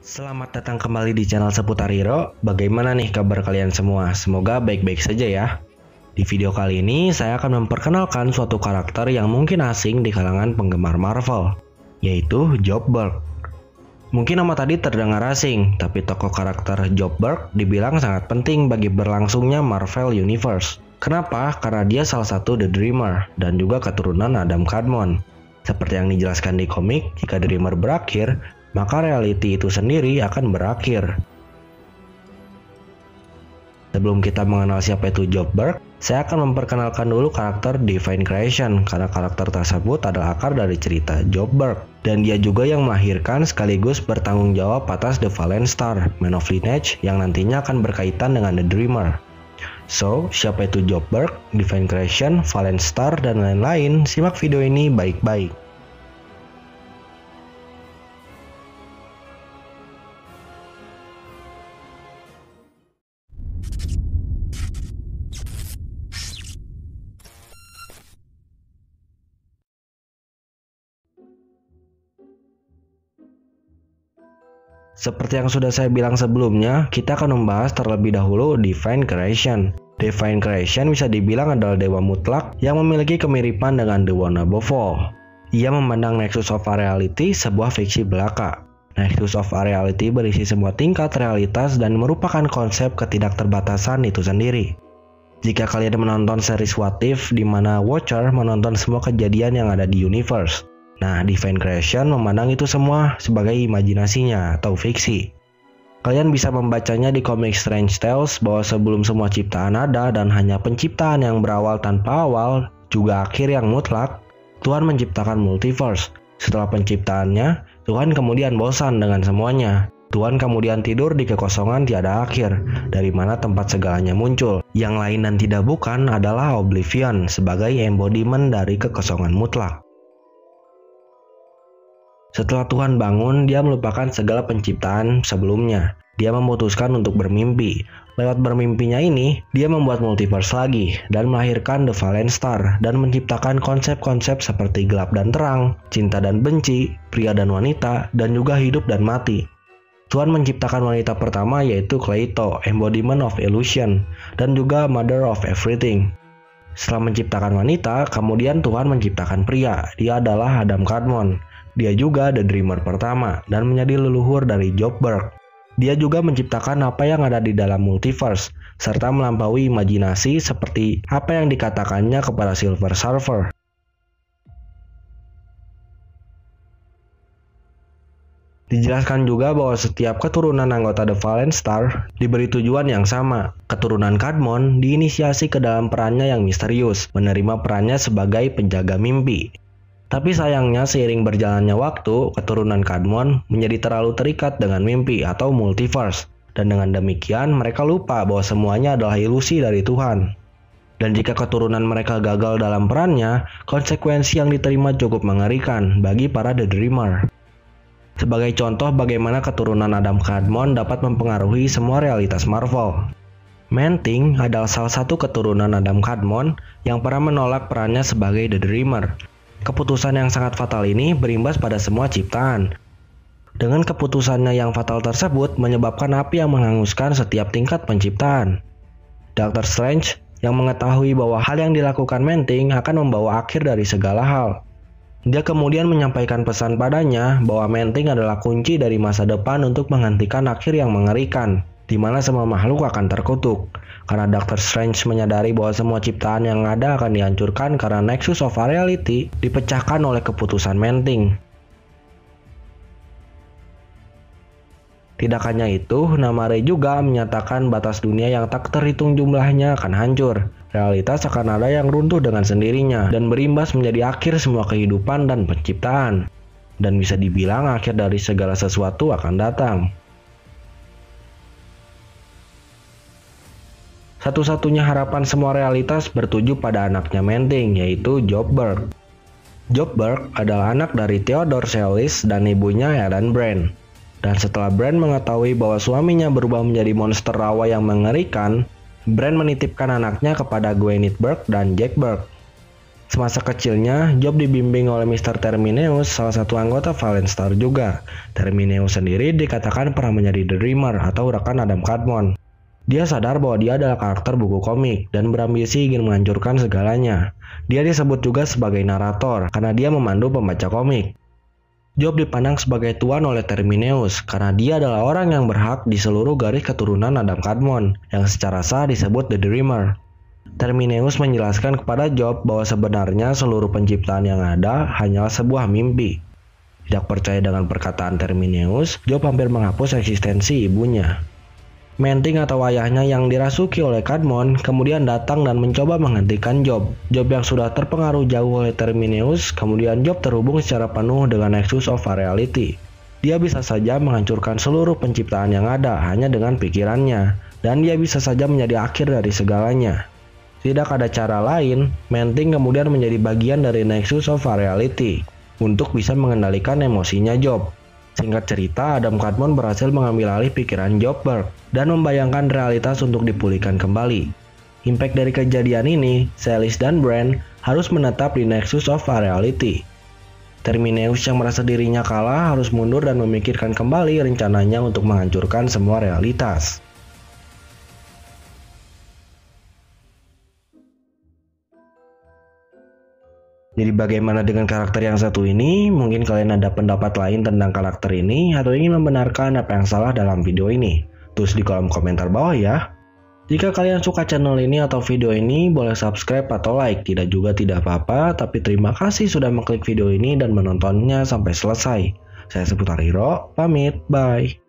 Selamat datang kembali di channel seputar hero. Bagaimana nih kabar kalian semua? Semoga baik-baik saja ya. Di video kali ini saya akan memperkenalkan suatu karakter yang mungkin asing di kalangan penggemar Marvel, yaitu Jobberg. Mungkin nama tadi terdengar asing, tapi tokoh karakter Jobberg dibilang sangat penting bagi berlangsungnya Marvel Universe. Kenapa? Karena dia salah satu The Dreamer dan juga keturunan Adam Kadmon. Seperti yang dijelaskan di komik, jika Dreamer berakhir, maka reality itu sendiri akan berakhir. Sebelum kita mengenal siapa itu Jobberg, saya akan memperkenalkan dulu karakter Divine Creation karena karakter tersebut adalah akar dari cerita Jobberg. Dan dia juga yang melahirkan sekaligus bertanggung jawab atas The Fallen Star, Man of Lineage yang nantinya akan berkaitan dengan The Dreamer. So, siapa itu Jobberg, Divine Creation, Fallen Star, dan lain-lain? Simak video ini baik-baik. Seperti yang sudah saya bilang sebelumnya, kita akan membahas terlebih dahulu Divine Creation. Divine Creation bisa dibilang adalah dewa mutlak yang memiliki kemiripan dengan The One Above All. Ia memandang Nexus of Reality sebuah fiksi belaka. Nexus of Reality berisi semua tingkat realitas dan merupakan konsep ketidakterbatasan itu sendiri. Jika kalian menonton series What If di mana Watcher menonton semua kejadian yang ada di universe, nah, Divine Creation memandang itu semua sebagai imajinasinya atau fiksi. Kalian bisa membacanya di komik Strange Tales bahwa sebelum semua ciptaan ada dan hanya penciptaan yang berawal tanpa awal, juga akhir yang mutlak, Tuhan menciptakan multiverse. Setelah penciptaannya, Tuhan kemudian bosan dengan semuanya. Tuhan kemudian tidur di kekosongan tiada akhir, dari mana tempat segalanya muncul. Yang lain dan tidak bukan adalah Oblivion sebagai embodiment dari kekosongan mutlak. Setelah Tuhan bangun, dia melupakan segala penciptaan sebelumnya. Dia memutuskan untuk bermimpi. Lewat bermimpinya ini, dia membuat multiverse lagi dan melahirkan The Fallen Star dan menciptakan konsep-konsep seperti gelap dan terang, cinta dan benci, pria dan wanita, dan juga hidup dan mati. Tuhan menciptakan wanita pertama yaitu Cleito, embodiment of illusion, dan juga mother of everything. Setelah menciptakan wanita, kemudian Tuhan menciptakan pria. Dia adalah Adam Kadmon. Dia juga The Dreamer pertama dan menjadi leluhur dari Jobberg. Dia juga menciptakan apa yang ada di dalam multiverse, serta melampaui imajinasi seperti apa yang dikatakannya kepada Silver Surfer. Dijelaskan juga bahwa setiap keturunan anggota The Fallen Star diberi tujuan yang sama. Keturunan Kadmon diinisiasi ke dalam perannya yang misterius, menerima perannya sebagai penjaga mimpi. Tapi sayangnya seiring berjalannya waktu, keturunan Kadmon menjadi terlalu terikat dengan mimpi atau multiverse. Dan dengan demikian mereka lupa bahwa semuanya adalah ilusi dari Tuhan. Dan jika keturunan mereka gagal dalam perannya, konsekuensi yang diterima cukup mengerikan bagi para The Dreamer. Sebagai contoh bagaimana keturunan Adam Kadmon dapat mempengaruhi semua realitas Marvel. Man-Thing adalah salah satu keturunan Adam Kadmon yang pernah menolak perannya sebagai The Dreamer. Keputusan yang sangat fatal ini berimbas pada semua ciptaan. Dengan keputusannya yang fatal tersebut menyebabkan api yang menghanguskan setiap tingkat penciptaan. Doctor Strange yang mengetahui bahwa hal yang dilakukan Man-Thing akan membawa akhir dari segala hal. Dia kemudian menyampaikan pesan padanya bahwa Man-Thing adalah kunci dari masa depan untuk menghentikan akhir yang mengerikan, di mana semua makhluk akan terkutuk. Karena Doctor Strange menyadari bahwa semua ciptaan yang ada akan dihancurkan karena Nexus of Reality dipecahkan oleh keputusan Man-Thing. Tidak hanya itu, Namare juga menyatakan batas dunia yang tak terhitung jumlahnya akan hancur. Realitas akan ada yang runtuh dengan sendirinya dan berimbas menjadi akhir semua kehidupan dan penciptaan. Dan bisa dibilang akhir dari segala sesuatu akan datang. Satu-satunya harapan semua realitas bertuju pada anaknya Man-Thing, yaitu Jobberg. Jobberg adalah anak dari Theodore Sellis dan ibunya Ellen Brand. Dan setelah Brand mengetahui bahwa suaminya berubah menjadi monster rawa yang mengerikan, Brand menitipkan anaknya kepada Gwyneth Berg dan Jack Berg. Semasa kecilnya, Job dibimbing oleh Mr. Termineus, salah satu anggota Valence Star juga. Termineus sendiri dikatakan pernah menjadi The Dreamer atau rekan Adam Kadmon. Dia sadar bahwa dia adalah karakter buku komik dan berambisi ingin menghancurkan segalanya. Dia disebut juga sebagai narator karena dia memandu pembaca komik. Job dipandang sebagai tuan oleh Termineus karena dia adalah orang yang berhak di seluruh garis keturunan Adam Kadmon yang secara sah disebut The Dreamer. Termineus menjelaskan kepada Job bahwa sebenarnya seluruh penciptaan yang ada hanyalah sebuah mimpi. Tidak percaya dengan perkataan Termineus, Job hampir menghapus eksistensi ibunya. Manting atau ayahnya yang dirasuki oleh Kadmon kemudian datang dan mencoba menghentikan Job. Job yang sudah terpengaruh jauh oleh Termineus, kemudian Job terhubung secara penuh dengan Nexus of Reality. Dia bisa saja menghancurkan seluruh penciptaan yang ada hanya dengan pikirannya, dan dia bisa saja menjadi akhir dari segalanya. Tidak ada cara lain, Manting kemudian menjadi bagian dari Nexus of Reality untuk bisa mengendalikan emosinya Job. Singkat cerita, Adam Kadmon berhasil mengambil alih pikiran Job Berg dan membayangkan realitas untuk dipulihkan kembali. Impact dari kejadian ini, Celis dan Bran harus menetap di Nexus of Reality. Termineus yang merasa dirinya kalah harus mundur dan memikirkan kembali rencananya untuk menghancurkan semua realitas. Jadi bagaimana dengan karakter yang satu ini? Mungkin kalian ada pendapat lain tentang karakter ini atau ingin membenarkan apa yang salah dalam video ini? Tulis di kolom komentar bawah ya. Jika kalian suka channel ini atau video ini, boleh subscribe atau like. Tidak apa-apa, tapi terima kasih sudah mengklik video ini dan menontonnya sampai selesai. Saya Seputar Hero, pamit, bye.